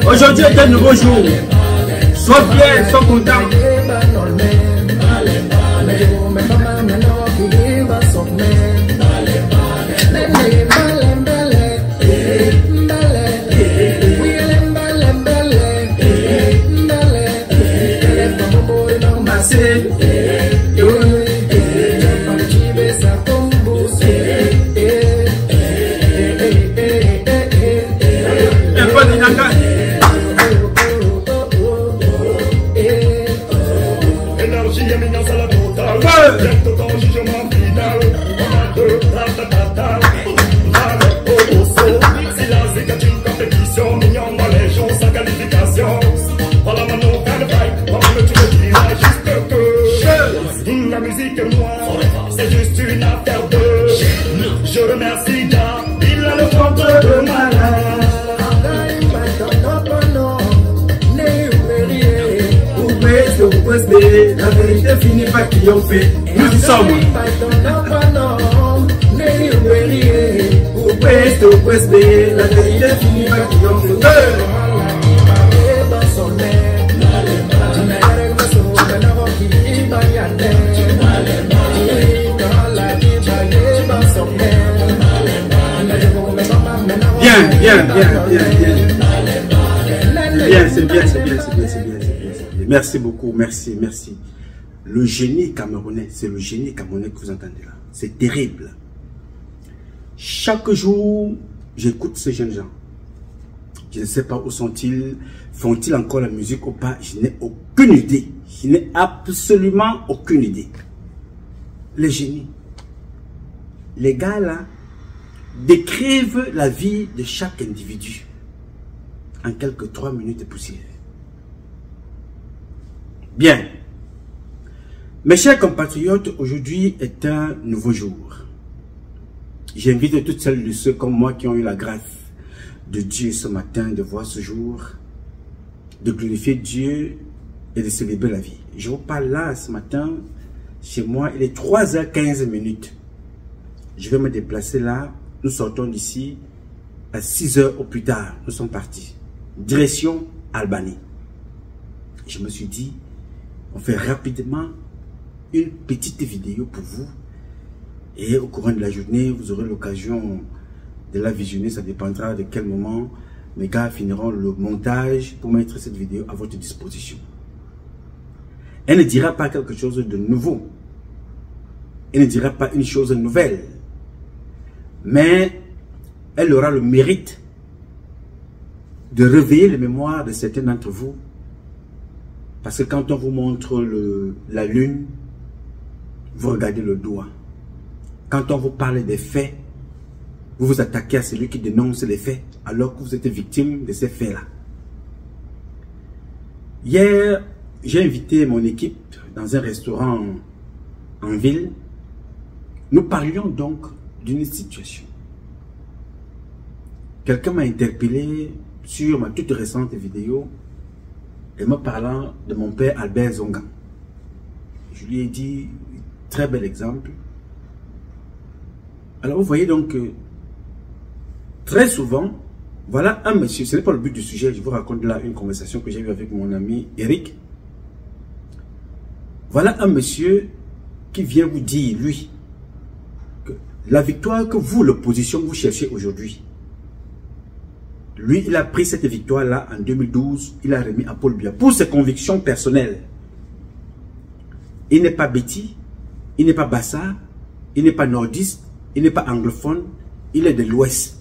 Aujourd'hui est un nouveau jour. Sois fier, sois content. La vérité finit par triompher. Nous y sommes. La vérité finit par triompher. Bien, c'est bien. Merci beaucoup, merci. Le génie camerounais, c'est le génie camerounais que vous entendez là. C'est terrible. Chaque jour, j'écoute ces jeunes gens. Je ne sais pas où sont-ils, font-ils encore la musique ou pas, je n'ai aucune idée. Je n'ai absolument aucune idée. Les génies. Les gars là, décrivent la vie de chaque individu en quelques 3 minutes de poussière. Bien. Mes chers compatriotes, aujourd'hui est un nouveau jour. J'invite toutes celles et ceux comme moi qui ont eu la grâce de Dieu ce matin de voir ce jour, de glorifier Dieu et de célébrer la vie. Je vous parle là ce matin, chez moi, il est 3h15. Je vais me déplacer là. Nous sortons d'ici à 6h au plus tard. Nous sommes partis. Direction Albanie. Je me suis dit, on fait rapidement une petite vidéo pour vous. Et au courant de la journée, vous aurez l'occasion de la visionner. Ça dépendra de quel moment mes gars finiront le montage pour mettre cette vidéo à votre disposition. Elle ne dira pas quelque chose de nouveau. Elle ne dira pas une chose nouvelle. Mais elle aura le mérite de réveiller les mémoires de certains d'entre vous. Parce que quand on vous montre la lune, vous regardez le doigt. Quand on vous parle des faits, vous vous attaquez à celui qui dénonce les faits, alors que vous êtes victime de ces faits-là. Hier, j'ai invité mon équipe dans un restaurant en ville. Nous parlions donc d'une situation. Quelqu'un m'a interpellé sur ma toute récente vidéo et me parlant de mon père Albert Zonga. Je lui ai dit, très bel exemple. Alors vous voyez donc que très souvent, voilà un monsieur, ce n'est pas le but du sujet, je vous raconte là une conversation que j'ai eue avec mon ami Eric. Voilà un monsieur qui vient vous dire, lui, que la victoire que vous, l'opposition, vous cherchez aujourd'hui, lui, il a pris cette victoire-là en 2012, il a remis à Paul Biya pour ses convictions personnelles. Il n'est pas bêtis, il n'est pas bassard, il n'est pas nordiste, il n'est pas anglophone, il est de l'Ouest.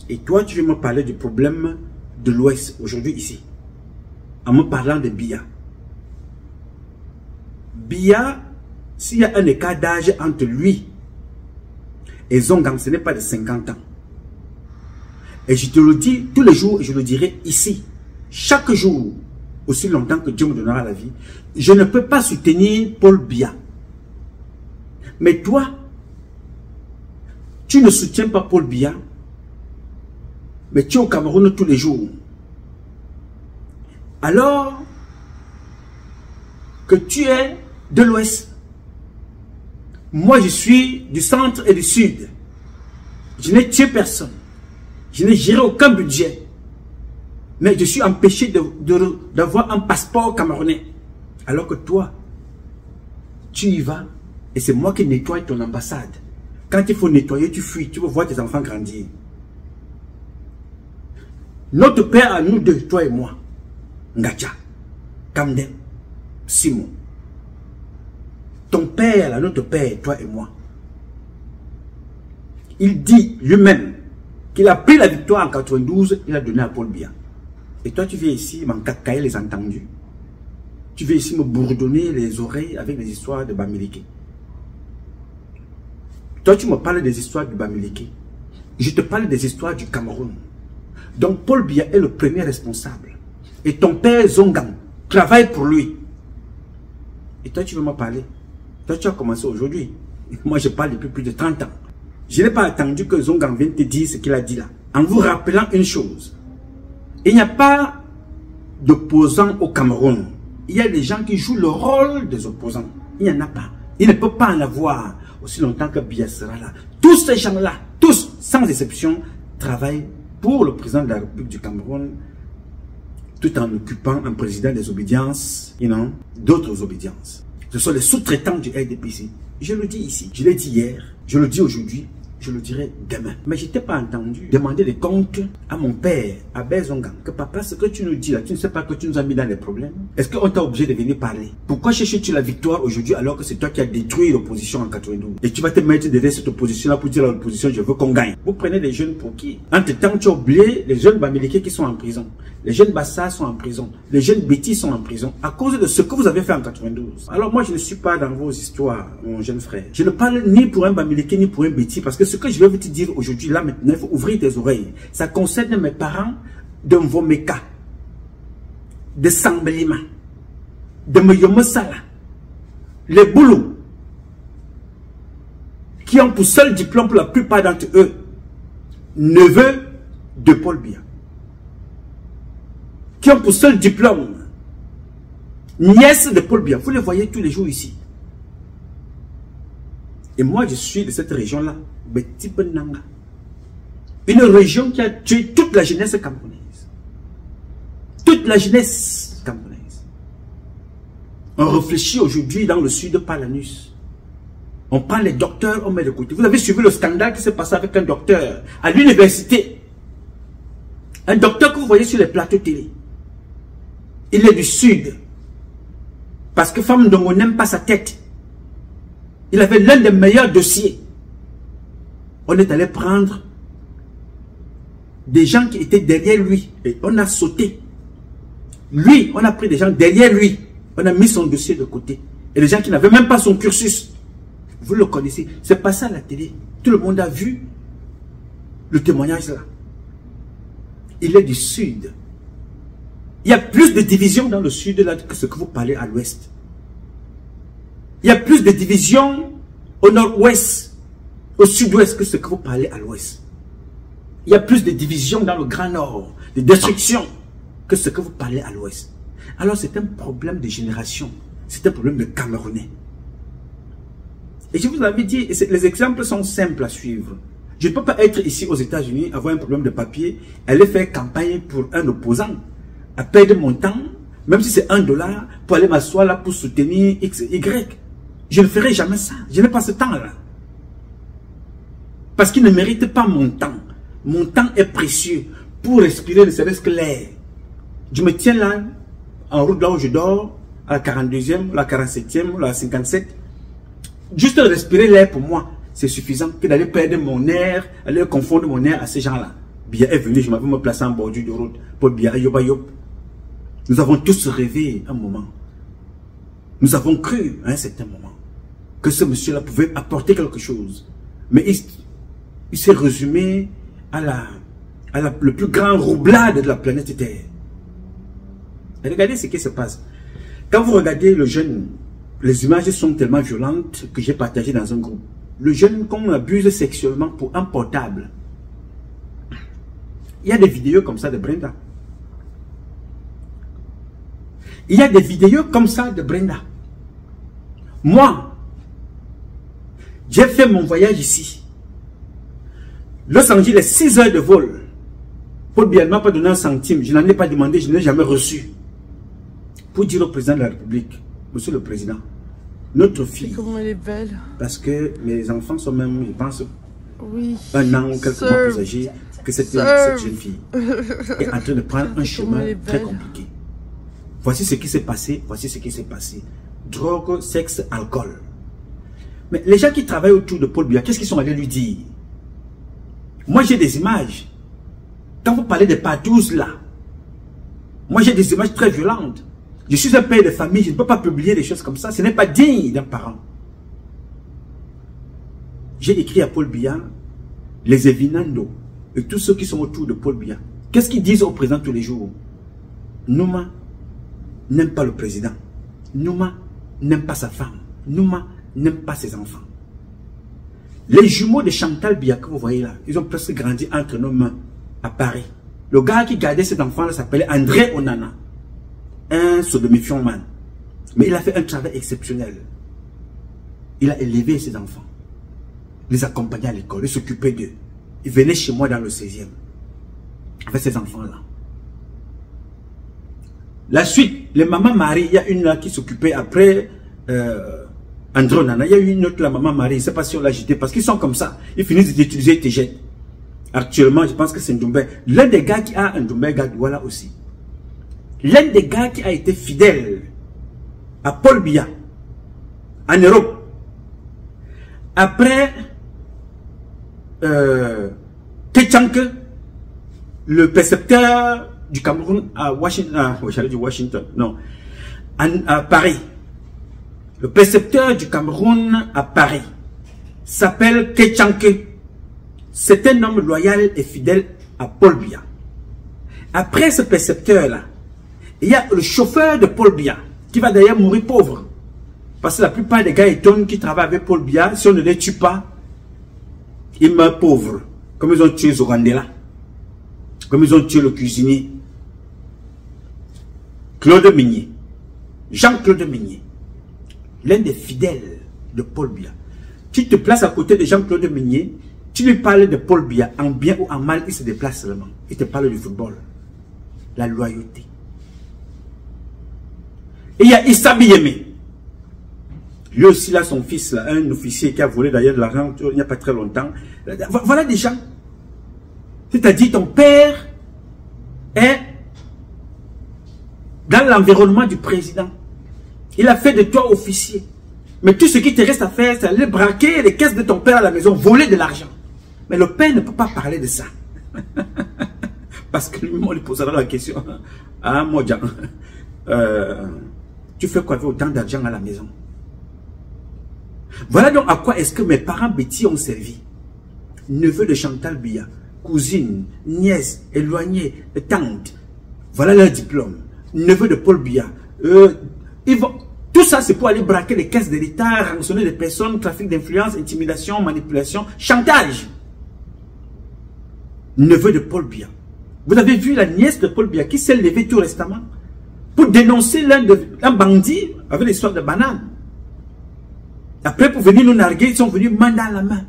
Et toi, tu veux me parler du problème de l'Ouest aujourd'hui ici, en me parlant de Biya. Biya, s'il y a un écart d'âge entre lui et Zongang, ce n'est pas de 50 ans. Et je te le dis tous les jours et je le dirai ici. Chaque jour, aussi longtemps que Dieu me donnera la vie, je ne peux pas soutenir Paul Biya. Mais toi, tu ne soutiens pas Paul Biya, mais tu es au Cameroun tous les jours. Alors que tu es de l'Ouest. Moi, je suis du centre et du sud. Je n'ai tué personne. Je n'ai géré aucun budget. Mais je suis empêché d'avoir un passeport camerounais. Alors que toi, tu y vas et c'est moi qui nettoie ton ambassade. Quand il faut nettoyer, tu fuis. Tu veux voir tes enfants grandir. Notre père à nous deux, toi et moi, Ngacha, Kamden, Simon. Ton père, là, notre père, toi et moi. Il dit lui-même qu'il a pris la victoire en 92, il a donné à Paul Biya. Et toi, tu viens ici m'encacailler les entendus. Tu viens ici me bourdonner les oreilles avec les histoires de Bamileke. Toi, tu me parles des histoires du Bamileke. Je te parle des histoires du Cameroun. Donc, Paul Biya est le premier responsable. Et ton père Zongang travaille pour lui. Et toi, tu veux me parler? Toi, tu as commencé aujourd'hui. Moi, je parle depuis plus de 30 ans. Je n'ai pas attendu que Zongang vienne te dire ce qu'il a dit là. En vous rappelant une chose. Il n'y a pas d'opposants au Cameroun. Il y a des gens qui jouent le rôle des opposants. Il n'y en a pas. Il ne peut pas en avoir aussi longtemps que Biya sera là. Tous ces gens-là, tous, sans exception, travaillent pour le président de la République du Cameroun, tout en occupant un président des obédiences, d'autres obédiences. Ce sont les sous-traitants du RDPC. Je le dis ici, je l'ai dit hier, je le dis aujourd'hui, je le dirai demain. Mais je t'ai pas entendu demander des comptes à mon père, à Zongang, que papa, ce que tu nous dis là, tu ne sais pas que tu nous as mis dans les problèmes? Est-ce qu'on t'a obligé de venir parler? Pourquoi cherches-tu la victoire aujourd'hui alors que c'est toi qui as détruit l'opposition en 92? Et tu vas te mettre derrière cette opposition-là pour dire à l'opposition, je veux qu'on gagne. Vous prenez des jeunes pour qui? Entre-temps, tu as oublié les jeunes Bamileke qui sont en prison. Les jeunes Bassa sont en prison. Les jeunes Betty sont en prison à cause de ce que vous avez fait en 92. Alors moi, je ne suis pas dans vos histoires, mon jeune frère. Je ne parle ni pour un Bamileke ni pour un Betty parce que ce que je vais vous te dire aujourd'hui, là maintenant, il faut ouvrir tes oreilles. Ça concerne mes parents de Mvomeka, de Samblima, de Moyomosala, les Boulous, qui ont pour seul diplôme, pour la plupart d'entre eux, neveu de Paul Biya. Qui ont pour seul diplôme, nièce de Paul Biya. Vous les voyez tous les jours ici. Et moi, je suis de cette région-là, Betipenanga. Une région qui a tué toute la jeunesse camerounaise. Toute la jeunesse camerounaise. On réfléchit aujourd'hui dans le sud par l'anus. On prend les docteurs, on met de côté. Vous avez suivi le scandale qui s'est passé avec un docteur à l'université. Un docteur que vous voyez sur les plateaux télé. Il est du sud. Parce que Femme Ndongo n'aime pas sa tête. Il avait l'un des meilleurs dossiers. On est allé prendre des gens qui étaient derrière lui. Et on a sauté. Lui, on a pris des gens derrière lui. On a mis son dossier de côté. Et les gens qui n'avaient même pas son cursus. Vous le connaissez. C'est passé à la télé. Tout le monde a vu le témoignage là. Il est du sud. Il y a plus de divisions dans le sud là que ce que vous parlez à l'ouest. Il y a plus de divisions au nord-ouest, au sud-ouest que ce que vous parlez à l'ouest. Il y a plus de divisions dans le grand nord, de destruction que ce que vous parlez à l'ouest. Alors c'est un problème de génération, c'est un problème de Camerounais. Et je vous avais dit, les exemples sont simples à suivre. Je ne peux pas être ici aux États-Unis, avoir un problème de papier, aller faire campagne pour un opposant, à perdre mon temps, même si c'est $1, pour aller m'asseoir là pour soutenir X, Y. Je ne ferai jamais ça. Je n'ai pas ce temps-là. Parce qu'il ne mérite pas mon temps. Mon temps est précieux pour respirer ne serait-ce que l'air. Je me tiens là, en route là où je dors, à la 42e, la 47e, la 57. Juste respirer l'air pour moi, c'est suffisant que d'aller perdre mon air, aller confondre mon air à ces gens-là. Biya est venu, je m'avais me placer en bordure de route pour Biya Yoba Yop. Nous avons tous rêvé un moment. Nous avons cru à un certain moment que ce monsieur-là pouvait apporter quelque chose. Mais il s'est résumé à le plus grand roublade de la planète Terre. Et regardez ce qui se passe. Quand vous regardez le jeune, les images sont tellement violentes que j'ai partagé dans un groupe. Le jeune qu'on abuse sexuellement pour un portable. Il y a des vidéos comme ça de Brenda. Il y a des vidéos comme ça de Brenda. Moi, j'ai fait mon voyage ici. Los Angeles, 6 heures de vol. Paul Biya ne m'a pas donné un centime. Je n'en ai pas demandé, je n'ai jamais reçu. Pour dire au président de la République, monsieur le président, notre fille. Comment elle est belle. Parce que mes enfants sont même, je pense, oui, un an ou quelques mois plus âgés que cette jeune fille est en train de prendre un chemin très compliqué. Voici ce qui s'est passé, voici ce qui s'est passé. Drogue, sexe, alcool. Mais les gens qui travaillent autour de Paul Biya, qu'est-ce qu'ils sont allés lui dire? Moi, j'ai des images. Quand vous parlez des partous là, moi j'ai des images très violentes. Je suis un père de famille, je ne peux pas publier des choses comme ça. Ce n'est pas digne d'un parent. J'ai écrit à Paul Biya, les Evinando et tous ceux qui sont autour de Paul Biya. Qu'est-ce qu'ils disent au président tous les jours? Nouma n'aime pas le président. Nouma n'aime pas sa femme. Nouma n'aime pas ses enfants. Les jumeaux de Chantal Biya que vous voyez là, ils ont presque grandi entre nos mains à Paris. Le gars qui gardait cet enfant s'appelait André Onana. Un sodomifiant man. Mais il a fait un travail exceptionnel. Il a élevé ses enfants. Il les accompagnait à l'école. Il s'occupait d'eux. Il venait chez moi dans le 16e. Avec ces enfants-là. La suite, les mamans Marie, il y a une là qui s'occupait après André Onana. Il y a une autre, la maman Marie. Je ne sais pas si on l'a jeté parce qu'ils sont comme ça. Ils finissent d'utiliser tes jettes. Actuellement, je pense que c'est Ndoumbe. L'un des gars qui a un Ndoumbe Gadouala aussi. L'un des gars qui a été fidèle à Paul Biya en Europe. Après Kéchanke, le précepteur du Cameroun à Washington, non, à Paris. Le précepteur du Cameroun à Paris s'appelle Kéchanke. C'est un homme loyal et fidèle à Paul Biya. Après ce précepteur-là, il y a le chauffeur de Paul Biya, qui va d'ailleurs mourir pauvre. Parce que la plupart des gars étonnent qui travaillent avec Paul Biya, si on ne les tue pas, ils meurent pauvres. Comme ils ont tué Zorandela. Comme ils ont tué le cuisinier. Claude Migné. Jean-Claude Migné. L'un des fidèles de Paul Biya. Tu te places à côté de Jean-Claude Migné, tu lui parles de Paul Biya, en bien ou en mal, il se déplace seulement. Il te parle du football. La loyauté. Et il y a Issa Biyeme. Lui aussi, là, son fils, là, un officier qui a volé d'ailleurs de l'argent il n'y a pas très longtemps. Voilà des gens. C'est-à-dire, ton père est dans l'environnement du président. Il a fait de toi officier. Mais tout ce qui te reste à faire, c'est aller braquer les caisses de ton père à la maison, voler de l'argent. Mais le père ne peut pas parler de ça. Parce que lui-même, on lui posera la question. Ah, Modjan, tu fais quoi avec autant d'argent à la maison? Voilà donc à quoi est-ce que mes parents bêtis ont servi. Neveu de Chantal Biya, cousine, nièce, éloignée, tante. Voilà leur diplôme. Neveu de Paul Biya. Ils vont... Tout ça, c'est pour aller braquer les caisses de l'État, rançonner des personnes, trafic d'influence, intimidation, manipulation, chantage. Neveu de Paul Biya. Vous avez vu la nièce de Paul Biya qui s'est levée tout récemment pour dénoncer un bandit avec l'histoire de banane. Après, pour venir nous narguer, ils sont venus main dans la main.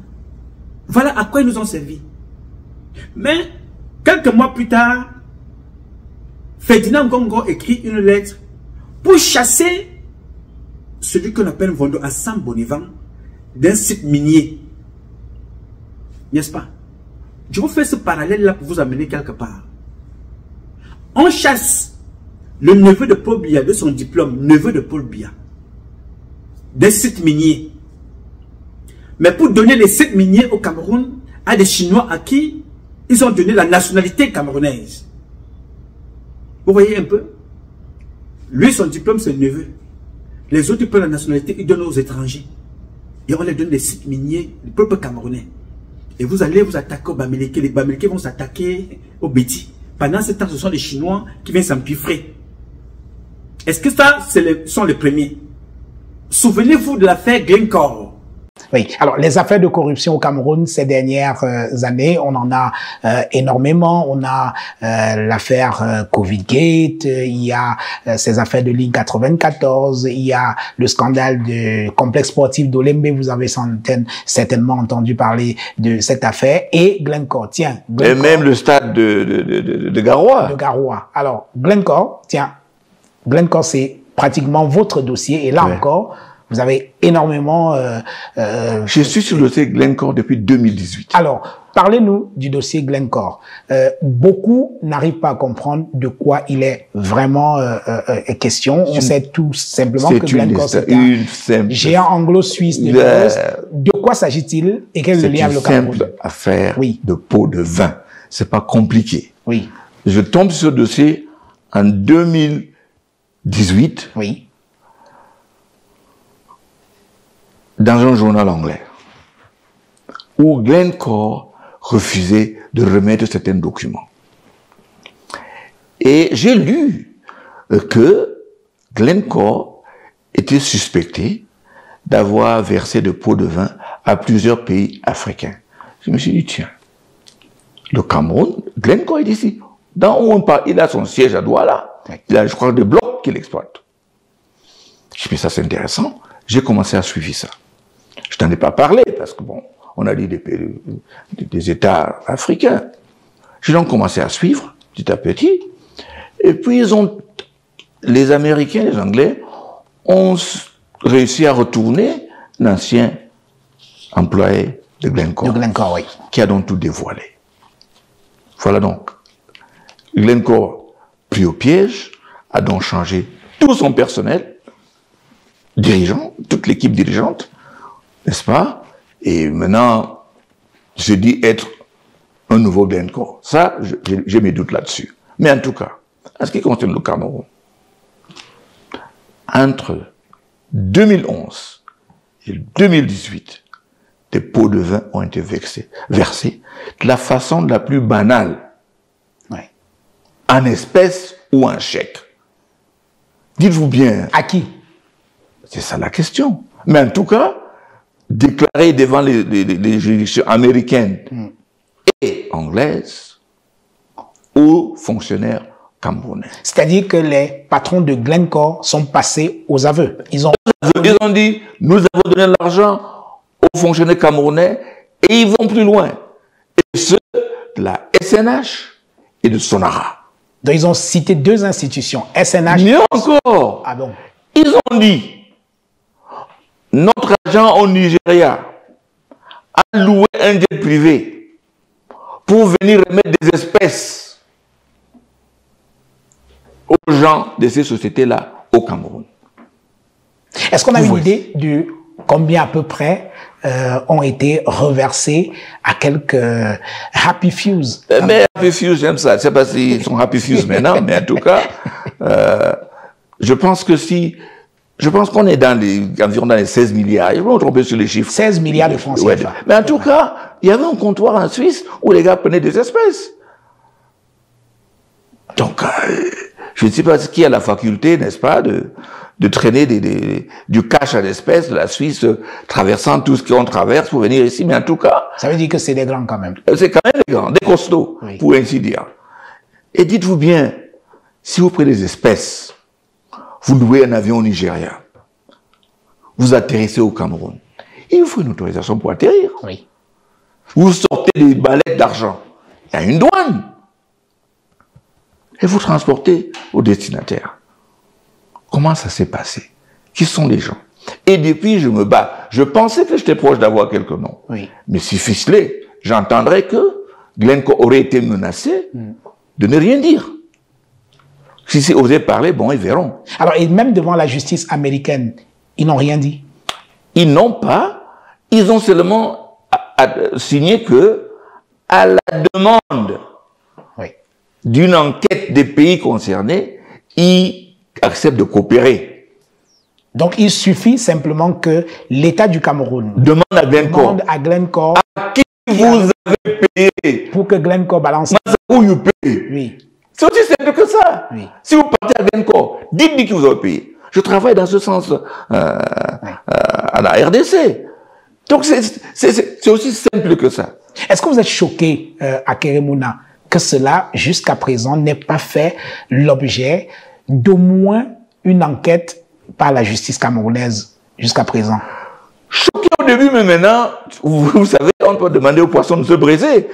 Voilà à quoi ils nous ont servi. Mais, quelques mois plus tard, Ferdinand Gongo écrit une lettre pour chasser celui qu'on appelle Vondo Hassan Bonivan d'un site minier. N'est-ce pas? Je vous fais ce parallèle-là pour vous amener quelque part. On chasse le neveu de Paul Biya de son diplôme, neveu de Paul Biya, des sites miniers. Mais pour donner les sites miniers au Cameroun à des Chinois à qui ils ont donné la nationalité camerounaise. Vous voyez un peu? Lui, son diplôme, c'est le neveu. Les autres, ils prennent la nationalité, ils donnent aux étrangers. Et on les donne des sites miniers, le peuple camerounais. Et vous allez vous attaquer aux Bamileke. Les Bamileke vont s'attaquer aux Bétis. Pendant ce temps, ce sont les Chinois qui viennent s'empiffrer. Est-ce que ça, sont les premiers? Souvenez-vous de l'affaire Glencore. Oui, alors les affaires de corruption au Cameroun ces dernières années, on en a énormément. On a l'affaire Covid-Gate, il y a ces affaires de ligne 94, il y a le scandale du complexe sportif d'Olembe, vous avez certainement entendu parler de cette affaire, et Glencore, tiens. Glencore, et même le stade de Garoua. De Garoua. Alors, Glencore, tiens, Glencore c'est pratiquement votre dossier, et là encore, vous avez énormément... Je suis sur le dossier Glencore depuis 2018. Alors, parlez-nous du dossier Glencore. Beaucoup n'arrivent pas à comprendre de quoi il est vraiment question. On sait tout simplement que Glencore, c'est un géant anglo-suisse de l'Ouest. De quoi s'agit-il et quel est le lien avec le Cameroun? C'est une simple affaire de pot de vin. C'est pas compliqué. Oui. Je tombe sur ce dossier en 2018. Oui. Dans un journal anglais, où Glencore refusait de remettre certains documents. Et j'ai lu que Glencore était suspecté d'avoir versé de pots de vin à plusieurs pays africains. Je me suis dit, tiens, le Cameroun, Glencore est ici. Dans où on parle, il a son siège à Douala. Il a, je crois, des blocs qu'il exploite. Je me suis dit, ça c'est intéressant. J'ai commencé à suivre ça. Je t'en ai pas parlé parce que bon, on a dit des États africains. J'ai donc commencé à suivre petit à petit. Et puis les Américains, les Anglais, ont réussi à retourner l'ancien employé de Glencore. De Glencore, oui. Qui a donc tout dévoilé. Voilà donc. Glencore, pris au piège, a donc changé tout son personnel, dirigeant, toute l'équipe dirigeante, n'est-ce pas? Et maintenant, je dis être un nouveau Glencore. Ça, j'ai mes doutes là-dessus. Mais en tout cas, en ce qui concerne le Cameroun, entre 2011 et 2018, des pots de vin ont été versés de la façon la plus banale, en espèces ou en chèque. Dites-vous bien. À qui? C'est ça la question. Mais en tout cas, déclaré devant les juridictions américaines et anglaises aux fonctionnaires camerounais. C'est-à-dire que les patrons de Glencore sont passés aux aveux. Ils ont dit, nous avons donné l'argent aux fonctionnaires camerounais et ils vont plus loin. Et ceux de la SNH et de Sonara. Donc ils ont cité deux institutions, SNH. Mieux encore. Ah bon? Ils ont dit, notre agent au Nigeria a loué un jet privé pour venir remettre des espèces aux gens de ces sociétés-là au Cameroun. Est-ce qu'on a une idée de combien à peu près ont été reversés à quelques Happy Fuse? Mais Happy Fuse, j'aime ça. Je ne sais pas s'ils sont Happy Fuse maintenant, mais en tout cas, je pense que je pense qu'on est environ dans les 16 milliards. Je vais me tromper sur les chiffres. 16 milliards de francs CFA. Mais en tout cas, il y avait un comptoir en Suisse où les gars prenaient des espèces. Donc, je ne sais pas qui a la faculté, n'est-ce pas, de traîner du cash à l'espèce de la Suisse, traversant tout ce qu'on traverse pour venir ici. Mais en tout cas... Ça veut dire que c'est des grands quand même. C'est quand même des grands, des costauds, pour ainsi dire. Et dites-vous bien, si vous prenez des espèces, vous louez un avion au Nigeria, vous atterrissez au Cameroun, il vous faut une autorisation pour atterrir. Oui. Vous sortez des ballettes d'argent, il y a une douane. Et vous transportez au destinataire. Comment ça s'est passé? Qui sont les gens? Et depuis, je me bats. Je pensais que j'étais proche d'avoir quelques noms. Oui. Mais si ficelé, j'entendrais que Glencore aurait été menacé de ne rien dire. Si c'est osé parler, bon, ils verront. Alors, et même devant la justice américaine, ils n'ont rien dit? Ils n'ont pas. Ils ont seulement signé que, à la demande d'une enquête des pays concernés, ils acceptent de coopérer. Donc, il suffit simplement que l'État du Cameroun demande à Glencore à qui vous avez payé pour que Glencore balance. Oui. C'est aussi simple que ça. Oui. Si vous partez à Glencore, dites-lui que vous avez payé. Je travaille dans ce sens à la RDC. Donc c'est aussi simple que ça. Est-ce que vous êtes choqué à Keremouna que cela, jusqu'à présent, n'ait pas fait l'objet d'au moins une enquête par la justice camerounaise jusqu'à présent? Choqué au début, mais maintenant, vous savez, on peut demander aux poissons de se briser.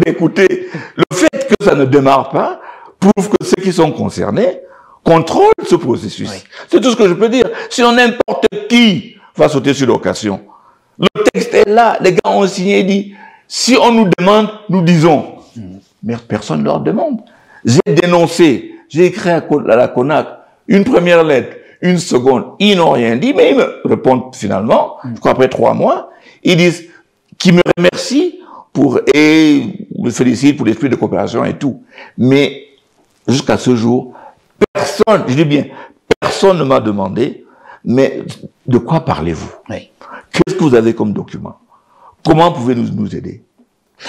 Écoutez, le fait que ça ne démarre pas prouve que ceux qui sont concernés contrôlent ce processus. Oui. C'est tout ce que je peux dire. Sinon, n'importe qui va sauter sur l'occasion. Le texte est là, les gars ont signé et dit, si on nous demande, nous disons. Mais personne ne leur demande. J'ai dénoncé, j'ai écrit à la CONAC une première lettre, une seconde, ils n'ont rien dit, mais ils me répondent finalement, je crois après 3 mois, ils disent qu'ils me remercient et me félicitent pour l'esprit de coopération et tout. Mais jusqu'à ce jour, personne, je dis bien, personne ne m'a demandé, mais de quoi parlez-vous? Oui. Qu'est-ce que vous avez comme document? Comment pouvez-vous nous aider?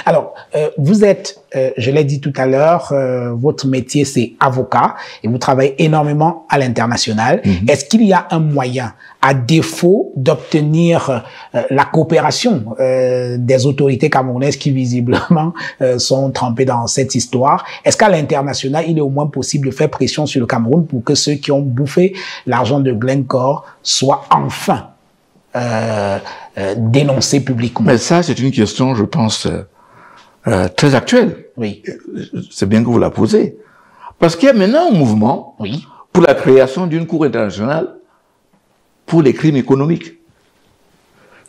Alors, vous êtes, je l'ai dit tout à l'heure, votre métier c'est avocat et vous travaillez énormément à l'international. Est-ce qu'il y a un moyen, à défaut d'obtenir la coopération des autorités camerounaises qui visiblement sont trempées dans cette histoire, est-ce qu'à l'international, il est au moins possible de faire pression sur le Cameroun pour que ceux qui ont bouffé l'argent de Glencore soient enfin dénoncés publiquement? Mais ça, c'est une question, je pense, très actuelle. Oui. C'est bien que vous la posez. Parce qu'il y a maintenant un mouvement pour la création d'une cour internationale pour les crimes économiques.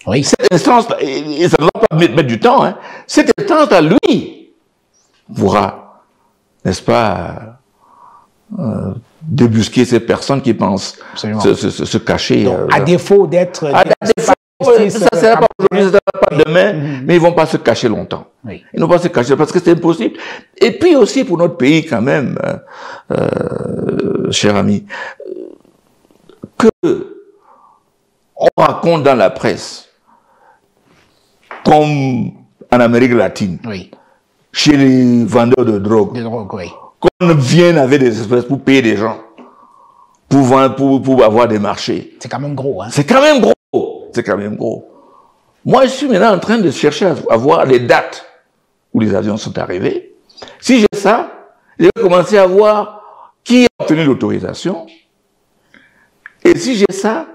Oui. Cette instance, et ça ne va pas mettre du temps, hein, cette instance à lui pourra, n'est-ce pas, débusquer ces personnes qui pensent se cacher. Donc, à défaut d'être... ça ne sera pas aujourd'hui, ça ne sera pas demain, mais ils ne vont pas se cacher longtemps. Oui. Ils ne vont pas se cacher parce que c'est impossible. Et puis aussi pour notre pays quand même, cher ami, que on raconte dans la presse, comme en Amérique latine, chez les vendeurs de drogue, qu'on vienne avec des espèces pour payer des gens, pour avoir des marchés. C'est quand même gros, hein? C'est quand même gros. C'est quand même gros. Moi, je suis maintenant en train de chercher à voir les dates où les avions sont arrivés. Si j'ai ça, je vais commencer à voir qui a obtenu l'autorisation. Et si j'ai ça,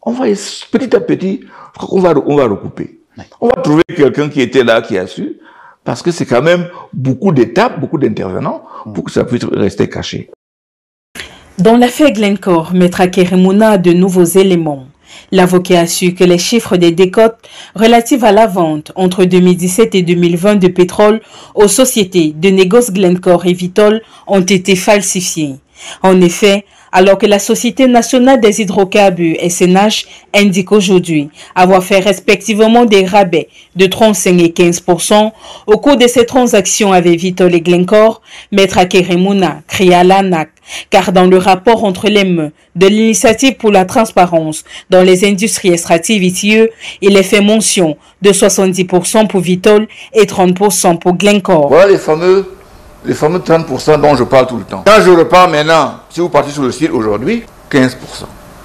on va petit à petit, on va recouper. On va trouver quelqu'un qui était là, qui a su, parce que c'est quand même beaucoup d'étapes, beaucoup d'intervenants pour que ça puisse rester caché. Dans l'affaire Glencore, Maître Keremouna a de nouveaux éléments. L'avocat a su que les chiffres des décotes relatives à la vente entre 2017 et 2020 de pétrole aux sociétés de négoce Glencore et Vitol ont été falsifiés. En effet, alors que la Société nationale des hydrocarbures SNH indique aujourd'hui avoir fait respectivement des rabais de 35 et 15% au cours de ces transactions avec Vitol et Glencore, Maître Keremouna crie à l'ANAC, car dans le rapport entre les mains de l'Initiative pour la transparence dans les industries extractives ITIE, il est fait mention de 70% pour Vitol et 30% pour Glencore. Voilà les fameux 30% dont je parle tout le temps. Quand je repars maintenant, si vous partez sur le site aujourd'hui, 15%.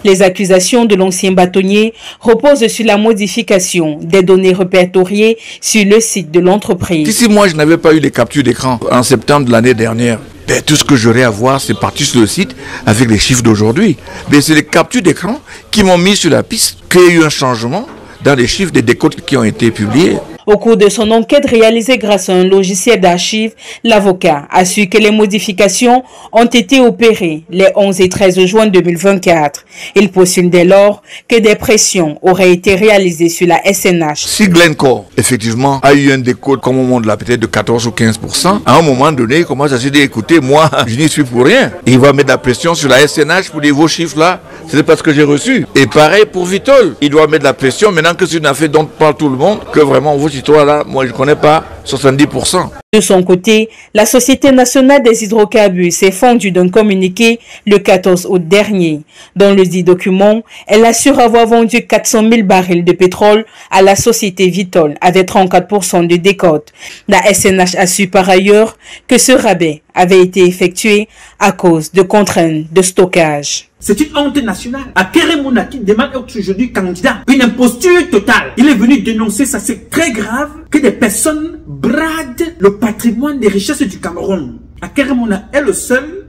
Les accusations de l'ancien bâtonnier reposent sur la modification des données répertoriées sur le site de l'entreprise. Si moi je n'avais pas eu les captures d'écran en septembre de l'année dernière, ben, tout ce que j'aurais à voir, c'est parti sur le site avec les chiffres d'aujourd'hui. Mais c'est les captures d'écran qui m'ont mis sur la piste qu'il y a eu un changement dans les chiffres des décotes qui ont été publiés. Au cours de son enquête réalisée grâce à un logiciel d'archives, l'avocat a su que les modifications ont été opérées les 11 et 13 juin 2024. Il postule dès lors que des pressions auraient été réalisées sur la SNH. Si Glencore, effectivement, a eu un décote, comme au monde là, peut-être de 14 ou 15%, à un moment donné, il commence à se dire, écoutez, moi, je n'y suis pour rien. Et il va mettre la pression sur la SNH pour dire, vos chiffres là, c'est parce que j'ai reçu. Et pareil pour Vitol. Il doit mettre la pression, maintenant que c'est une affaire dont parle tout le monde, que vraiment, vos histoires là, moi je ne connais pas 70%. De son côté, la Société nationale des hydrocarbures s'est fendue d'un communiqué le 14 août dernier. Dans le dit document, elle assure avoir vendu 400 000 barils de pétrole à la société Vitol avec 34% de décote. La SNH assure par ailleurs que ce rabais avait été effectué à cause de contraintes de stockage. C'est une honte nationale. Aker Emouna qui demande d'être aujourd'hui candidat. Une imposture totale. Il est venu dénoncer ça. C'est très grave que des personnes bradent le patrimoine des richesses du Cameroun. Aker Emouna est le seul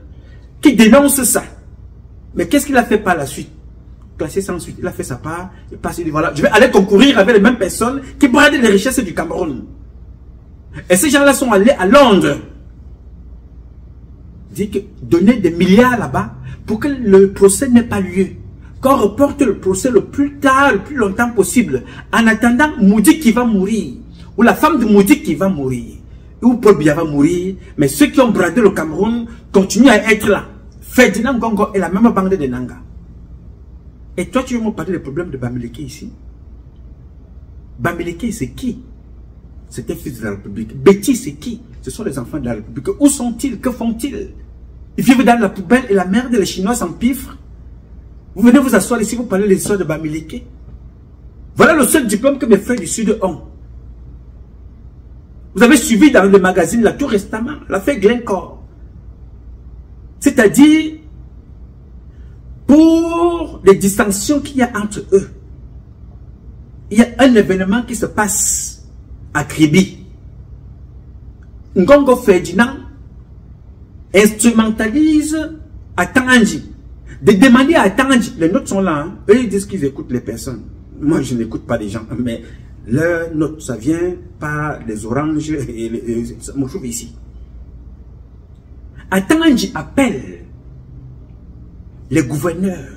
qui dénonce ça. Mais qu'est-ce qu'il a fait par la suite? Classé sans suite. Il a fait sa part. Il passe, il dit voilà, je vais aller concourir avec les mêmes personnes qui bradent les richesses du Cameroun. Et ces gens-là sont allés à Londres. Dit que donner des milliards là-bas pour que le procès n'ait pas lieu. Qu'on reporte le procès le plus tard, le plus longtemps possible. En attendant Moudi qui va mourir. Ou la femme de Moudi qui va mourir. Ou Paul Biya va mourir. Mais ceux qui ont bradé le Cameroun continuent à être là. Ferdinand Gongo et la même bande de Nanga. Et toi, tu veux me parler des problèmes de Bamileke ici? Bamileke, c'est qui? C'est un fils de la République. Betty, c'est qui? Ce sont les enfants de la République. Où sont-ils? Que font-ils? Ils vivent dans la poubelle et la merde, les Chinois s'empiffrent. Vous venez vous asseoir ici, vous parlez de l'histoire de Bamileke. Voilà le seul diplôme que mes frères du Sud ont. Vous avez suivi dans le magazine là tout récemment l'affaire Glencore. C'est-à-dire, pour les distinctions qu'il y a entre eux, il y a un événement qui se passe à Kribi. Ngongo Ferdinand instrumentalise à Tanganji. De demander à Tanganji, les notes sont là, hein. Eux ils disent qu'ils écoutent les personnes. Moi je n'écoute pas les gens, mais leurs notes ça vient par les oranges et ça me trouve ici. À Tanganji appelle les gouverneurs,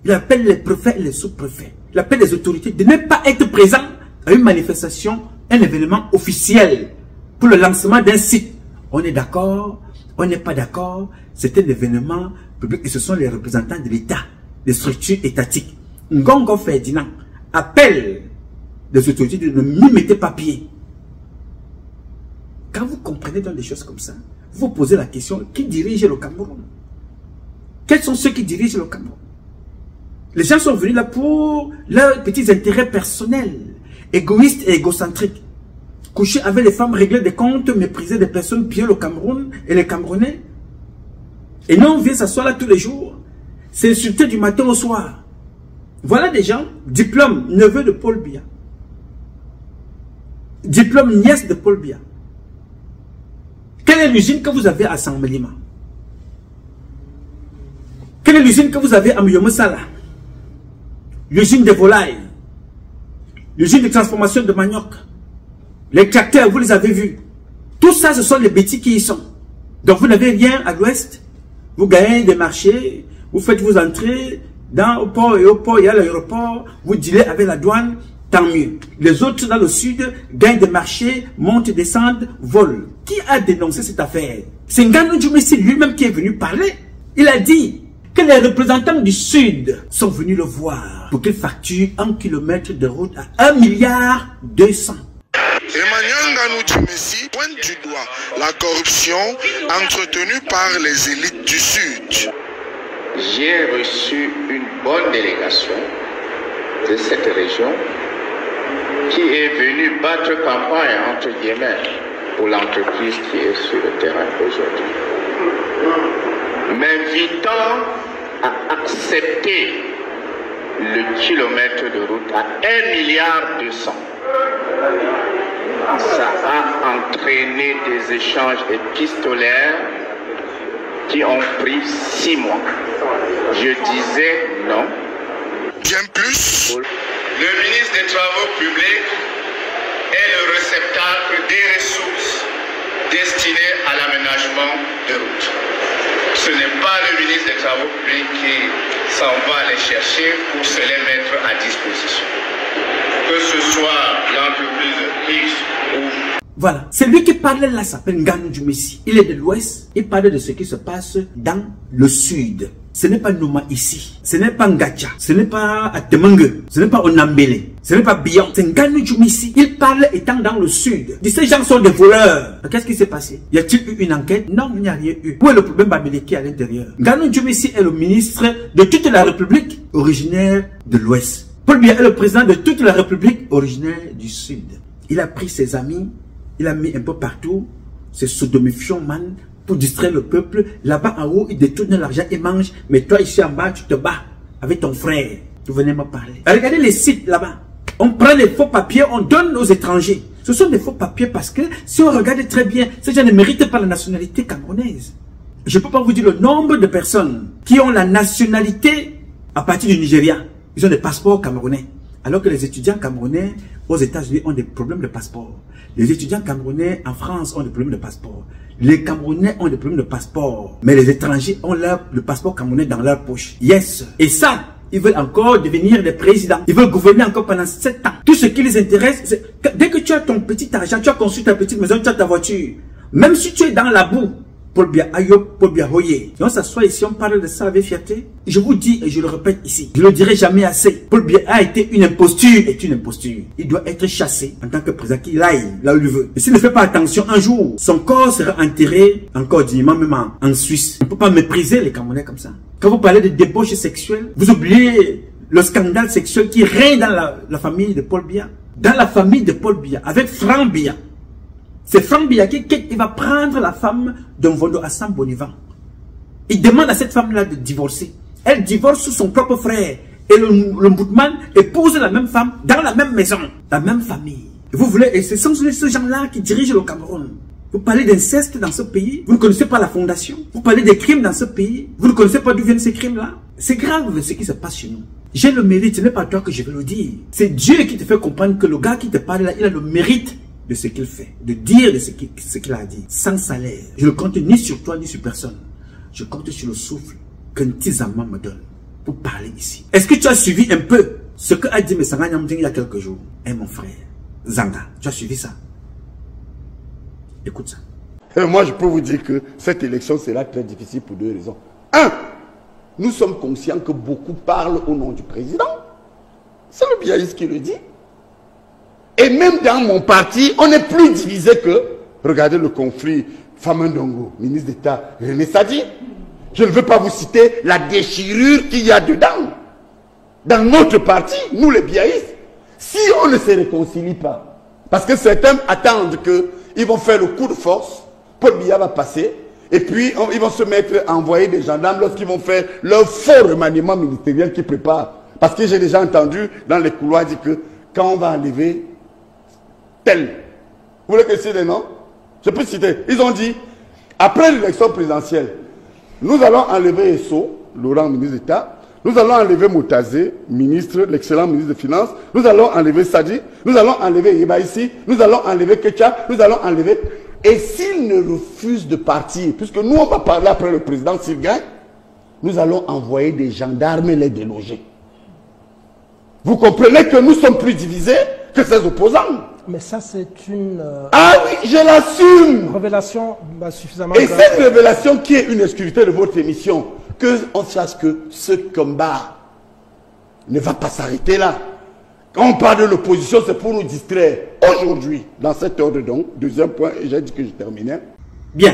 il appelle les préfets et les sous-préfets, il appelle les autorités de ne pas être présents à une manifestation, un événement officiel pour le lancement d'un site. On est d'accord, on n'est pas d'accord, c'est un événement public et ce sont les représentants de l'État, des structures étatiques. Ngongo Ferdinand appelle les autorités de ne m'y mettez pas pied. Quand vous comprenez dans des choses comme ça, vous vous posez la question, qui dirige le Cameroun? Quels sont ceux qui dirigent le Cameroun? Les gens sont venus là pour leurs petits intérêts personnels, égoïstes et égocentriques. Coucher avec les femmes, régler des comptes, mépriser des personnes, piller le Cameroun et les Camerounais. Et nous, on vient s'asseoir là tous les jours. C'est insulté du matin au soir. Voilà des gens, diplôme, neveu de Paul Biya. Diplôme, nièce de Paul Biya. Quelle est l'usine que vous avez à Saint-Mélima? Quelle est l'usine que vous avez à Muyomosala? L'usine de volailles. L'usine de transformation de manioc. Les tracteurs, vous les avez vus. Tout ça, ce sont les bêtises qui y sont. Donc, vous n'avez rien à l'ouest. Vous gagnez des marchés. Vous faites vos entrées dans au port et au port. Il y a l'aéroport. Vous dealez avec la douane. Tant mieux. Les autres dans le sud gagnent des marchés, montent, descendent, volent. Qui a dénoncé cette affaire? C'est Nganou Djoumessi lui-même qui est venu parler. Il a dit que les représentants du Sud sont venus le voir pour qu'il facture 1 kilomètre de route à 1,2 milliard. Emmanuel Nganou Djoumessi pointe du doigt la corruption entretenue par les élites du Sud. J'ai reçu une bonne délégation de cette région qui est venue battre campagne, entre guillemets, pour l'entreprise qui est sur le terrain aujourd'hui, m'invitant à accepter le kilomètre de route à 1,2 milliard. Ça a entraîné des échanges épistolaires qui ont pris 6 mois. Je disais non. Bien plus. Le ministre des Travaux publics est le réceptacle des ressources destinées à l'aménagement de routes. Ce n'est pas le ministre des Travaux publics qui s'en va les chercher pour se les mettre à disposition. Que ce soit l'entreprise X ou... Voilà, c'est lui qui parlait là, s'appelle Nganou Djoumessi. Il est de l'ouest, il parlait de ce qui se passe dans le sud. Ce n'est pas Noma ici, ce n'est pas Ngacha, ce n'est pas Atemangue, ce n'est pas Onambele, Ce n'est pas Bion, c'est Nganou Djoumissi. Il parle étant dans le sud. Dit, ces gens sont des voleurs. Qu'est-ce qui s'est passé? Y a-t-il eu une enquête? Non, il n'y a rien eu. Où est le problème Bamileke à l'intérieur? Nganou Djoumissi est le ministre de toute la République originaire de l'Ouest. Paul Biya est le président de toute la République originaire du Sud. Il a pris ses amis, il a mis un peu partout, ses sodomifiants, man, pour distraire le peuple. Là-bas en haut, il détourne l'argent et mange. Mais toi ici en bas, tu te bats avec ton frère. Vous venez me parler. Regardez les sites là-bas. On prend les faux papiers, on donne aux étrangers. Ce sont des faux papiers parce que si on regarde très bien, ces gens ne méritent pas la nationalité camerounaise. Je ne peux pas vous dire le nombre de personnes qui ont la nationalité à partir du Nigeria. Ils ont des passeports camerounais. Alors que les étudiants camerounais aux États-Unis ont des problèmes de passeport. Les étudiants camerounais en France ont des problèmes de passeport. Les Camerounais ont des problèmes de passeport. Mais les étrangers ont le passeport camerounais dans leur poche. Yes. Et ça, ils veulent encore devenir des présidents. Ils veulent gouverner encore pendant 7 ans. Tout ce qui les intéresse, c'est dès que tu as ton petit argent, tu as construit ta petite maison, tu as ta voiture. Même si tu es dans la boue, Paul Biya Ayop, Paul Biya Hoye. Et on s'assoit ici, on parle de ça avec fierté. Je vous dis et je le répète ici, je ne le dirai jamais assez. Paul Biya a été une imposture, est une imposture. Il doit être chassé en tant que président, qu'il aille là où il veut. Et s'il ne fait pas attention, un jour, son corps sera enterré encore dignement, même en Suisse. On ne peut pas mépriser les Camerounais comme ça. Quand vous parlez de débauche sexuelle, vous oubliez le scandale sexuel qui règne dans la famille de Paul Biya. Dans la famille de Paul Biya, avec Franck Biya. C'est Franck Biya qui va prendre la femme d'un Vondo Hassan Bonivan. Il demande à cette femme-là de divorcer. Elle divorce sous son propre frère. Et le Mboutman épouse la même femme dans la même maison, la même famille. Et vous voulez, et ce sont ces gens-là qui dirigent le Cameroun. Vous parlez d'inceste dans ce pays, vous ne connaissez pas la fondation. Vous parlez des crimes dans ce pays, vous ne connaissez pas d'où viennent ces crimes-là. C'est grave ce qui se passe chez nous. J'ai le mérite, ce n'est pas toi que je vais le dire. C'est Dieu qui te fait comprendre que le gars qui te parle là, il a le mérite de ce qu'il fait, de dire de ce qu'il a dit, sans salaire. Je ne compte ni sur toi ni sur personne. Je compte sur le souffle qu'un Tizama me donne pour parler ici. Est-ce que tu as suivi un peu ce que a dit Messanga Nyamding il y a quelques jours? Eh mon frère, Zanga, tu as suivi ça? Écoute ça. Et moi, je peux vous dire que cette élection sera très difficile pour 2 raisons. 1, nous sommes conscients que beaucoup parlent au nom du président. C'est le Biaïs qui le dit. Et même dans mon parti, on est plus divisé que, regardez le conflit Famandongo, ministre d'État René Sadi. Je ne veux pas vous citer la déchirure qu'il y a dedans. Dans notre parti, nous les Biaïs, si on ne se réconcilie pas, parce que certains attendent qu'ils vont faire le coup de force, Paul Biya va passer, et puis ils vont se mettre à envoyer des gendarmes lorsqu'ils vont faire leur faux remaniement ministériel qu'ils préparent. Parce que j'ai déjà entendu dans les couloirs dire que quand on va enlever tel, vous voulez que je cite des noms? Je peux citer. Ils ont dit, après l'élection présidentielle, nous allons enlever Esso, Laurent, ministre d'État, nous allons enlever Moutazé, ministre, l'excellent ministre des Finances, nous allons enlever Sadi, nous allons enlever Yebaïsi, nous allons enlever Kecha, nous allons enlever... Et s'ils ne refusent de partir, puisque nous on va parler après le président s'il gagne, nous allons envoyer des gendarmes et les déloger. Vous comprenez que nous sommes plus divisés que ces opposants. Mais ça, c'est une... Ah oui, je l'assume. Révélation suffisamment... Et cette révélation qui est une exclusivité de votre émission, qu'on sache que ce combat ne va pas s'arrêter là. Quand on parle de l'opposition, c'est pour nous distraire. Aujourd'hui, dans cet ordre donc, deuxième point, et j'ai dit que je terminais. Bien.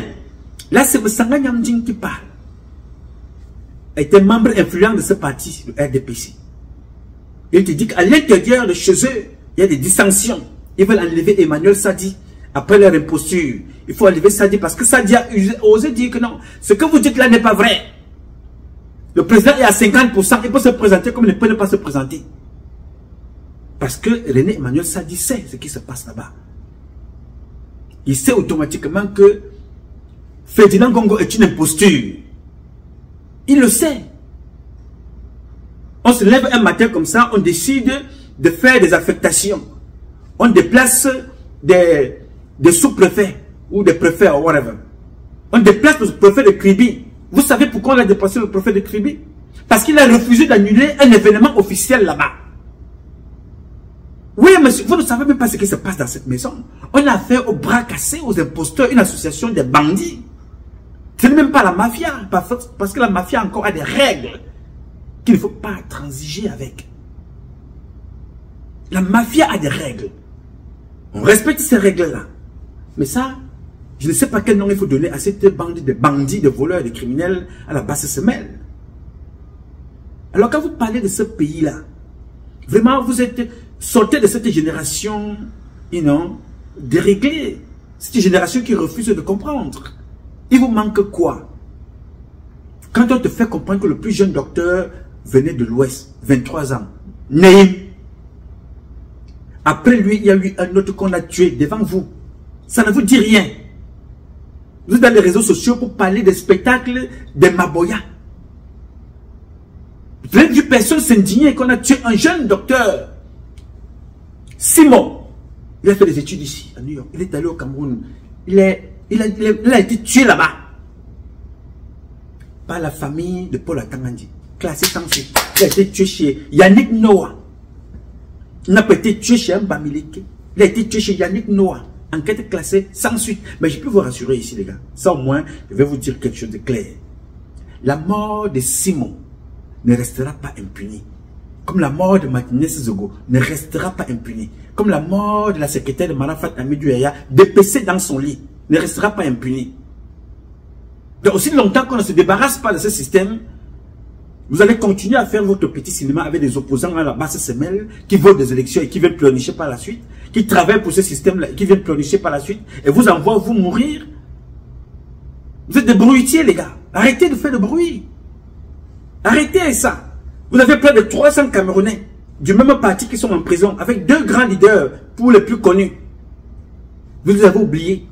Là, c'est Messanga Nyamding qui parle. Il était membre influent de ce parti, le RDPC. Il te dit qu'à l'intérieur de chez eux, il y a des dissensions. Ils veulent enlever Emmanuel Sadi après leur imposture. Il faut enlever Sadi parce que Sadi a osé dire que non. Ce que vous dites là n'est pas vrai. Le président est à 50%. Il peut se présenter comme il ne peut pas se présenter. Parce que René Emmanuel Sadi sait ce qui se passe là-bas. Il sait automatiquement que Ferdinand Gongo est une imposture. Il le sait. On se lève un matin comme ça, on décide de faire des affectations. On déplace des sous-préfets ou des préfets ou whatever. On déplace le préfet de Kribi. Vous savez pourquoi on a déplacé le préfet de Kribi? Parce qu'il a refusé d'annuler un événement officiel là-bas. Oui, monsieur, vous ne savez même pas ce qui se passe dans cette maison. On a affaire aux bras cassés, aux imposteurs, une association des bandits. Ce n'est même pas la mafia, parce que la mafia encore a des règles qu'il ne faut pas transiger avec. La mafia a des règles. On respecte ces règles-là. Mais ça, je ne sais pas quel nom il faut donner à cette bande de bandits, de voleurs, de criminels à la basse semelle. Alors quand vous parlez de ce pays-là, vraiment vous êtes sortez de cette génération, déréglée. C'est une génération qui refuse de comprendre. Il vous manque quoi? Quand on te fait comprendre que le plus jeune docteur venait de l'Ouest, 23 ans, Naïm. Après lui, il y a eu un autre qu'on a tué devant vous. Ça ne vous dit rien. Vous êtes dans les réseaux sociaux pour parler des spectacles des Maboya. Vous avez vu personne s'indigner qu'on a tué un jeune docteur. Simon. Il a fait des études ici, à New York. Il est allé au Cameroun. Il a été tué là-bas. Par la famille de Paul Atangandi. Classé sans suite. Il a été tué chez Yannick Noah. Il n'a pas été tué chez Mbamileke. Il a été tué chez Yannick Noah. Enquête classée sans suite. Mais je peux vous rassurer ici, les gars. Ça au moins, je vais vous dire quelque chose de clair. La mort de Simon ne restera pas impunie. Comme la mort de Martinez Zogo ne restera pas impunie. Comme la mort de la secrétaire de Marafat Amidou Yaya, dépecée dans son lit, ne restera pas impunie. Donc aussi longtemps qu'on ne se débarrasse pas de ce système, vous allez continuer à faire votre petit cinéma avec des opposants à la basse semelle qui votent des élections et qui viennent pleurnicher par la suite, qui travaillent pour ce système-là et qui viennent pleurnicher par la suite et vous envoient vous mourir. Vous êtes des bruitiers, les gars. Arrêtez de faire de bruit. Arrêtez ça. Vous avez près de 300 Camerounais du même parti qui sont en prison avec 2 grands leaders pour les plus connus. Vous les avez oubliés.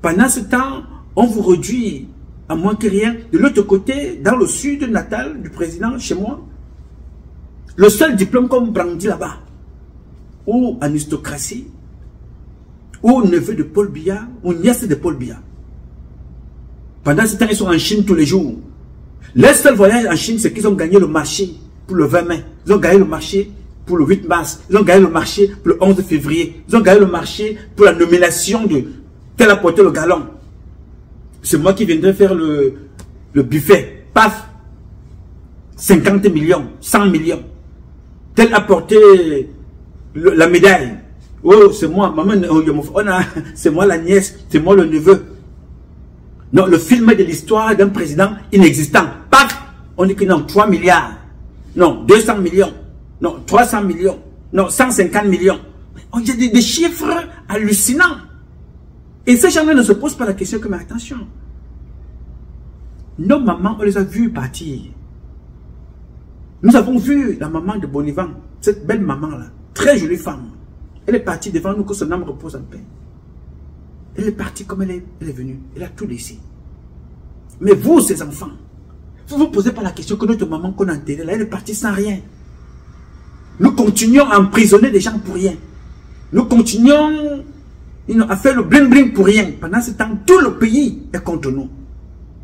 Pendant ce temps, on vous réduit à moins que rien. De l'autre côté, dans le sud natal du président, chez moi, le seul diplôme qu'on brandit là-bas, ou en aristocratie, ou neveu de Paul Biya, ou nièce de Paul Biya. Pendant ce temps, ils sont en Chine tous les jours. Leur seul voyage en Chine, c'est qu'ils ont gagné le marché pour le 20 mai. Ils ont gagné le marché pour le 8 mars. Ils ont gagné le marché pour le 11 février. Ils ont gagné le marché pour la nomination de tel a porté le galon. C'est moi qui viendrai faire le buffet. Paf! 50 millions, 100 millions. Tel a porté la médaille. Oh, c'est moi, maman, c'est moi la nièce, c'est moi le neveu. Non, le film de l'histoire d'un président inexistant. Paf! On dit que non, 3 milliards. Non, 200 millions. Non, 300 millions. Non, 150 millions. Il y a des chiffres hallucinants. Et ces gens-là ne se posent pas la question que, mais attention. Nos mamans, on les a vus partir. Nous avons vu la maman de Bonivan, cette belle maman-là, très jolie femme. Elle est partie devant nous, que son âme repose en paix. Elle est partie comme elle est venue. Elle a tout laissé. Mais vous, ces enfants, vous ne vous posez pas la question que notre maman qu'on a enterrée là, elle est partie sans rien. Nous continuons à emprisonner des gens pour rien. Nous continuons à faire le bling-bling pour rien. Pendant ce temps, tout le pays est contre nous.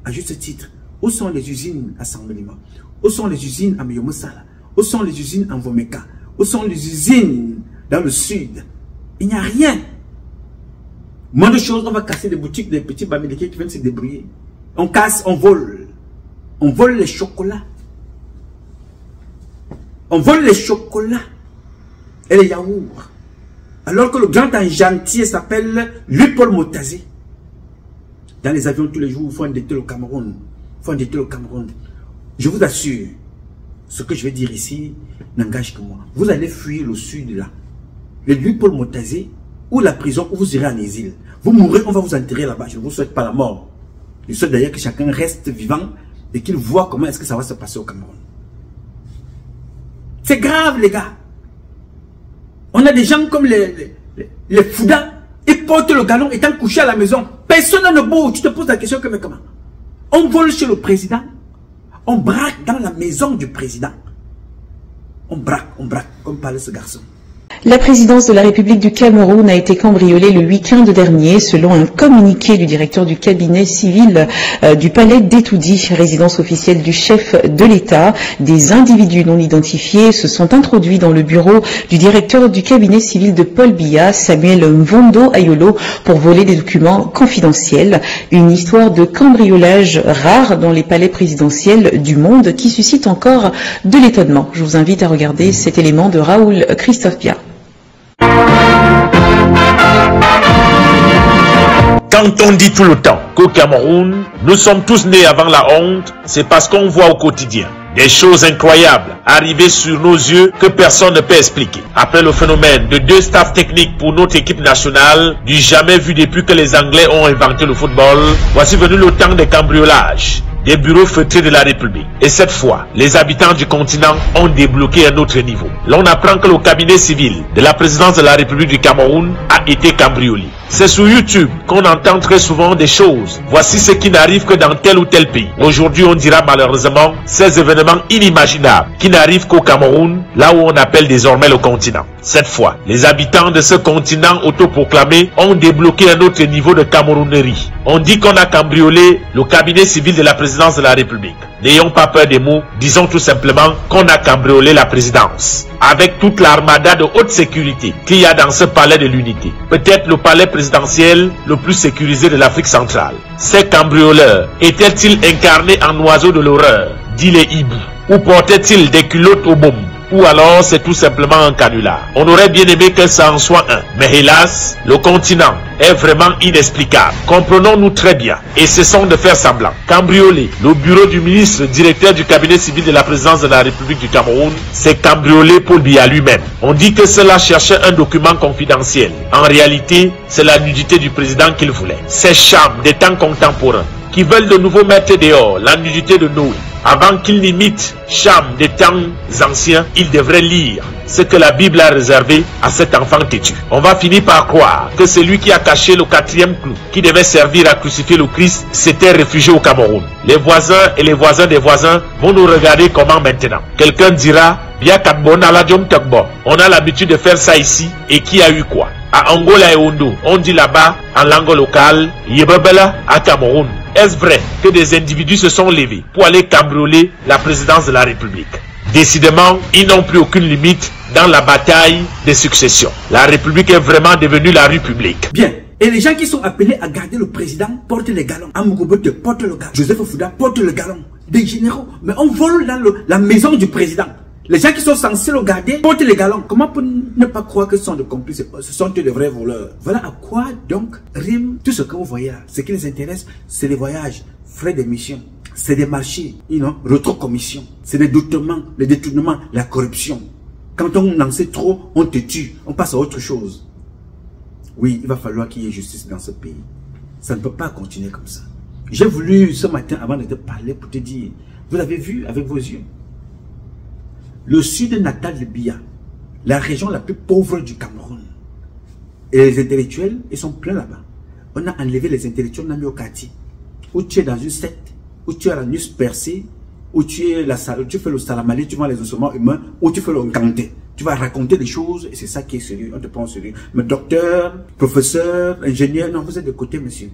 À juste titre, où sont les usines à Sangelima? Où sont les usines à Miyomosala? Où sont les usines en Vomeka? Où sont les usines dans le sud? Il n'y a rien. Moins de choses, on va casser des boutiques des petits Bamileke qui viennent se débrouiller. On casse, on vole. On vole les chocolats. On vole les chocolats et les yaourts. Alors que le grand gentil s'appelle Louis-Paul Motazé. Dans les avions tous les jours, il faut endetter le Cameroun. Il faut endetter le Cameroun. Je vous assure, ce que je vais dire ici n'engage que moi. Vous allez fuir le sud là. Le Louis-Paul Motazé ou la prison où vous irez en exil. Vous mourrez, on va vous enterrer là-bas. Je ne vous souhaite pas la mort. Je souhaite d'ailleurs que chacun reste vivant et qu'il voit comment est-ce que ça va se passer au Cameroun. C'est grave, les gars. On a des gens comme les Fouda. Ils portent le galon étant couchés à la maison. Personne ne bouge. Tu te poses la question que mais comment? On vole chez le président. On braque dans la maison du président. On braque, comme parlait ce garçon. La présidence de la République du Cameroun a été cambriolée le week-end dernier, selon un communiqué du directeur du cabinet civil du palais d'Etoudi, résidence officielle du chef de l'État. Des individus non identifiés se sont introduits dans le bureau du directeur du cabinet civil de Paul Biya, Samuel Mvondo Ayolo, pour voler des documents confidentiels. Une histoire de cambriolage rare dans les palais présidentiels du monde qui suscite encore de l'étonnement. Je vous invite à regarder cet élément de Raoul Christophe Biya. Quand on dit tout le temps qu'au Cameroun, nous sommes tous nés avant la honte, c'est parce qu'on voit au quotidien des choses incroyables arriver sur nos yeux que personne ne peut expliquer. Après le phénomène de 2 staffs techniques pour notre équipe nationale, du jamais vu depuis que les Anglais ont inventé le football, voici venu le temps des cambriolages des bureaux feutrés de la République. Et cette fois, les habitants du continent ont débloqué un autre niveau. L'on apprend que le cabinet civil de la présidence de la République du Cameroun a été cambriolé. C'est sur YouTube qu'on entend très souvent des choses. Voici ce qui n'arrive que dans tel ou tel pays. Aujourd'hui, on dira malheureusement ces événements inimaginables qui n'arrivent qu'au Cameroun, là où on appelle désormais le continent. Cette fois, les habitants de ce continent autoproclamé ont débloqué un autre niveau de camerounerie. On dit qu'on a cambriolé le cabinet civil de la présidence de la République. N'ayons pas peur des mots, disons tout simplement qu'on a cambriolé la présidence. Avec toute l'armada de haute sécurité qu'il y a dans ce palais de l'unité. Peut-être le palais présidentiel le plus sécurisé de l'Afrique centrale. Ces cambrioleurs étaient-ils incarnés en oiseaux de l'horreur, dit les hiboux, ou portaient-ils des culottes aux bombes? Ou alors c'est tout simplement un canular. On aurait bien aimé que ça en soit un. Mais hélas, le continent est vraiment inexplicable. Comprenons-nous très bien et cessons de faire semblant. Cambrioler le bureau du ministre directeur du cabinet civil de la présidence de la République du Cameroun, c'est cambrioler Paul Biya lui-même. On dit que cela cherchait un document confidentiel. En réalité, c'est la nudité du président qu'il voulait. Ces chambres des temps contemporains qui veulent de nouveau mettre dehors la nudité de Noé. Avant qu'il n'imite Cham des temps anciens, il devrait lire ce que la Bible a réservé à cet enfant têtu. On va finir par croire que celui qui a caché le 4e clou, qui devait servir à crucifier le Christ, s'était réfugié au Cameroun. Les voisins et les voisins des voisins vont nous regarder comment maintenant. Quelqu'un dira, on a l'habitude de faire ça ici, et qui a eu quoi? À Angola et Ondo, on dit là-bas, en langue locale, Yebebela à Cameroun. Est-ce vrai que des individus se sont levés pour aller cambrioler la présidence de la République? Décidément, ils n'ont plus aucune limite dans la bataille des successions. La République est vraiment devenue la rue publique. Bien. Et les gens qui sont appelés à garder le président portent les galons. Amugobote porte le galon. Joseph Fouda porte le galon. Des généraux. Mais on vole dans la maison du président. Les gens qui sont censés le garder portent les galons. Comment pour ne pas croire que ce sont des complices? Ce sont des vrais voleurs. Voilà à quoi donc rime tout ce que vous voyez là. Ce qui les intéresse, c'est les voyages, frais d'émission, c'est des marchés, rétrocommissions, c'est des détournements, la corruption. Quand on en sait trop, on te tue, on passe à autre chose. Oui, il va falloir qu'il y ait justice dans ce pays. Ça ne peut pas continuer comme ça. J'ai voulu ce matin, avant de te parler, pour te dire, vous l'avez vu avec vos yeux. Le sud natal de Biya, la région la plus pauvre du Cameroun. Et les intellectuels, ils sont pleins là-bas. On a enlevé les intellectuels, on a mis au quartier. Où tu es dans une secte, où tu as la nuque percée, où tu fais le salamali, tu vends les ossements humains, où tu fais le nkanté. Tu vas raconter des choses et c'est ça qui est sérieux. On te prend sérieux. Mais docteur, professeur, ingénieur, non, vous êtes de côté, monsieur.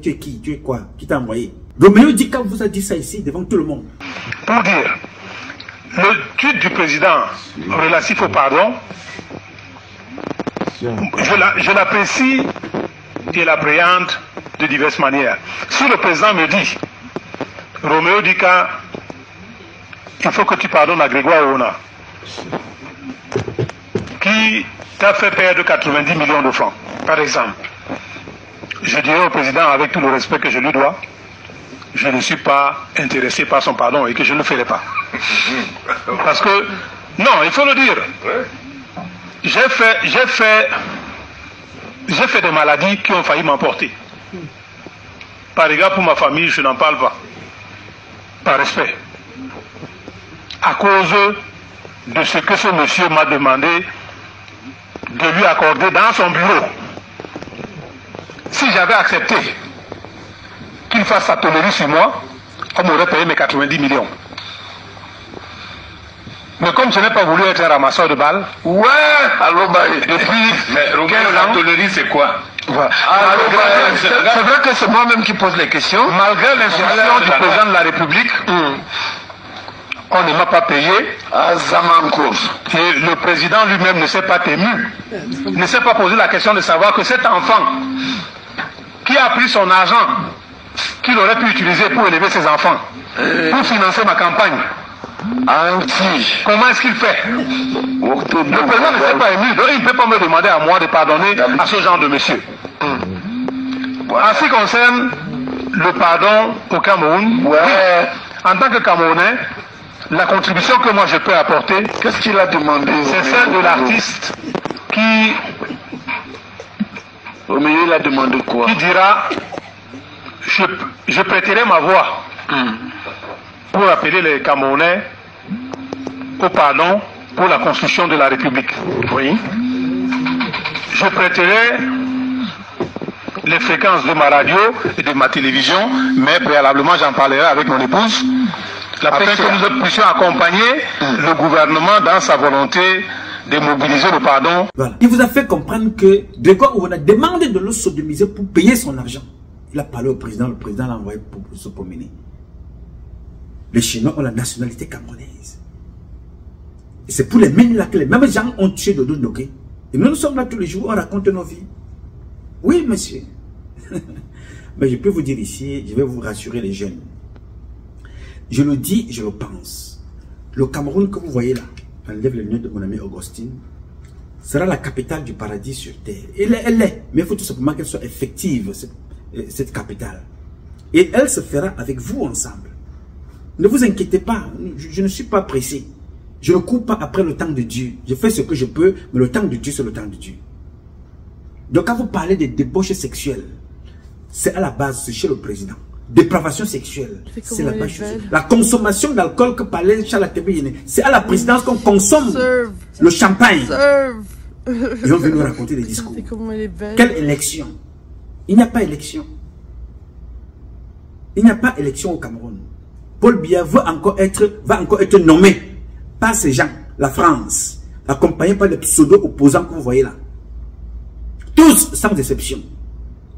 Tu es qui? Tu es quoi? Qui t'a envoyé? Roméo Dika vous a dit ça ici, devant tout le monde. Pour dire, le tweet du président relatif au pardon, je l'apprécie et l'appréhende de diverses manières. Si le président me dit, Roméo Dika, il faut que tu pardonnes à Grégoire Ona, qui t'a fait perdre 90 millions de francs, par exemple. Je dirais au président, avec tout le respect que je lui dois, je ne suis pas intéressé par son pardon et que je ne le ferai pas. Parce que, non, il faut le dire. J'ai fait des maladies qui ont failli m'emporter. Par égard pour ma famille, je n'en parle pas. Par respect. À cause de ce que ce monsieur m'a demandé de lui accorder dans son bureau. Si j'avais accepté qu'il fasse sa tonnerie sur moi, on m'aurait payé mes 90 millions. Mais comme je n'ai pas voulu être un ramasseur de balles, ouais, allô, depuis l'artillerie, c'est quoi? Voilà. C'est vrai que c'est moi-même qui pose les questions. Malgré l'instruction du président de la République, on ne m'a pas payé. Et le président lui-même ne s'est pas tému, ne s'est pas posé la question de savoir que cet enfant qui a pris son argent qu'il aurait pu utiliser pour élever ses enfants, pour financer ma campagne, comment est-ce qu'il fait? Le président ne s'est pas ému, donc il ne peut pas me demander à moi de pardonner à ce genre de monsieur. En ce qui concerne le pardon au Cameroun, en tant que Camerounais, la contribution que moi je peux apporter, qu'est-ce qu'il a demandé? C'est celle de l'artiste qui... Au milieu, il a demandé quoi? Qui dira, je prêterai ma voix pour appeler les Camerounais au pardon pour la construction de la République. Oui. Je prêterai les fréquences de ma radio et de ma télévision, mais préalablement j'en parlerai avec mon épouse, afin que nous puissions accompagner le gouvernement dans sa volonté de mobiliser le pardon. Voilà. Il vous a fait comprendre que de quoi on a demandé de le sodomiser pour payer son argent. Il a parlé au président, le président l'a envoyé pour se promener. Les Chinois ont la nationalité camerounaise. Et c'est pour les mêmes là que les mêmes gens ont tué Dodo Ndoké. Et nous sommes là tous les jours, on raconte nos vies. Oui, monsieur. Mais je peux vous dire ici, je vais vous rassurer les jeunes. Je le dis, je le pense. Le Cameroun que vous voyez là, enlève le nom de mon ami Augustine, sera la capitale du paradis sur terre. Elle l'est. Mais il faut tout simplement qu'elle soit effective, cette capitale. Et elle se fera avec vous ensemble. Ne vous inquiétez pas, je ne suis pas pressé. Je ne cours pas après le temps de Dieu. Je fais ce que je peux, mais le temps de Dieu, c'est le temps de Dieu. Donc quand vous parlez de débauche sexuelle, c'est à la base, c'est chez le président. Dépravation sexuelle, c'est la base. La consommation d'alcool que parlait Charles Atebé, c'est à la présidence qu'on consomme le champagne. Et on veut nous raconter des discours. Quelle élection? Il n'y a pas élection. Il n'y a pas élection au Cameroun. Paul Biya va encore être nommé par ces gens, la France, accompagné par les pseudo-opposants que vous voyez là. Tous, sans exception,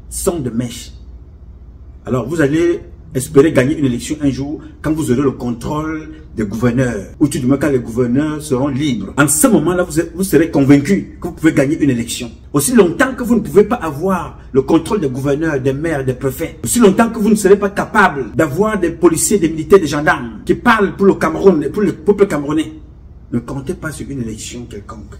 sont de mèche. Alors vous allez espérer gagner une élection un jour quand vous aurez le contrôle des gouverneurs, ou tout du moins quand les gouverneurs seront libres. En ce moment-là, vous serez convaincu que vous pouvez gagner une élection. Aussi longtemps que vous ne pouvez pas avoir le contrôle des gouverneurs, des maires, des préfets, aussi longtemps que vous ne serez pas capable d'avoir des policiers, des militaires, des gendarmes qui parlent pour le Cameroun et pour le peuple camerounais, ne comptez pas sur une élection quelconque.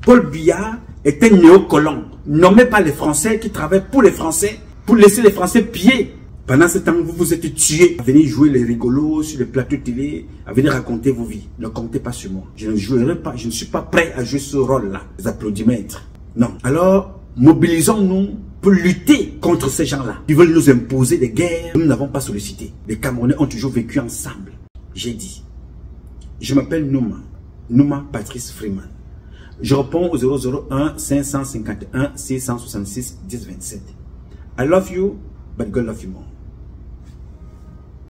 Paul Biya est un néocolon nommé par les Français qui travaille pour les Français, pour laisser les Français piller. Pendant ce temps, vous vous êtes tués à venir jouer les rigolos sur les plateaux télé, à venir raconter vos vies. Ne comptez pas sur moi. Je ne jouerai pas, je ne suis pas prêt à jouer ce rôle-là. Les applaudimètres. Non. Alors, mobilisons-nous pour lutter contre ces gens-là. Ils veulent nous imposer des guerres que nous n'avons pas sollicitées. Les Camerounais ont toujours vécu ensemble. J'ai dit. Je m'appelle Nouma Patrice Freeman. Je réponds au 001 551 666 1027. I love you, but God love you more.